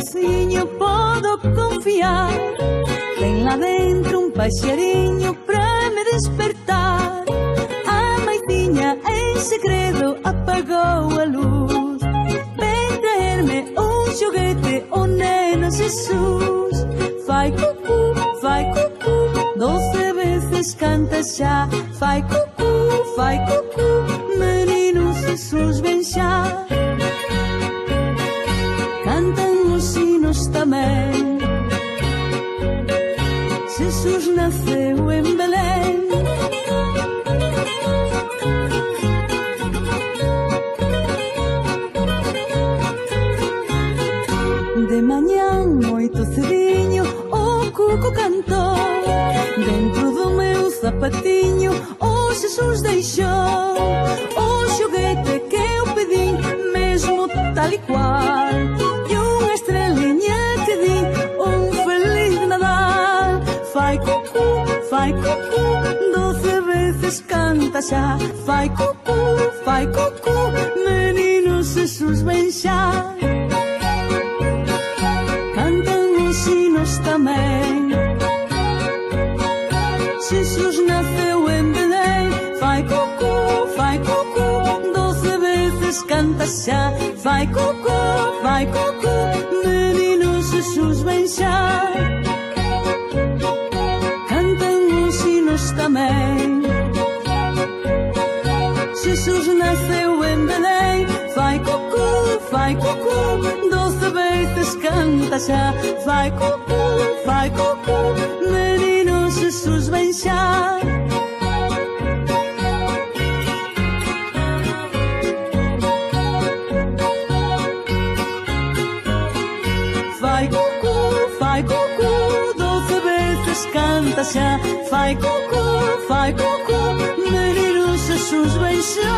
Maisinho, podo confiar. Tem lá dentro um passarinho pra me despertar. A maisinha em segredo apagou a luz. Vem trazer-me um joguete, o Neno Jesus. Vai cucu, 12 vezes canta já. Vai cucu, Menino Jesus vem já. Cantam os sinos também. Jesus nasceu em Belém. De manhã, muito cedinho, o cuco cantou. Dentro do meu sapatinho, o Jesus deixou o joguete que eu pedi, mesmo tal e qual. E uma estrelinha que di, um feliz Nadal. Vai cucu, 12 vezes canta já. Vai cucu, Menino Jesus vem já. Cantam os sinos também. Jesus nasceu em Belém. Vai cucu, 12 vezes canta já. Vai cucu, Menino Jesus vem já. Cantam os sinos também. Jesus nasceu em Belém. Vai cucu, 12 vezes canta já. Vai cucu, Menino Jesus vem já. Vai cucu, 12 vezes canta já. Vai cucu, Menino Jesus vem já.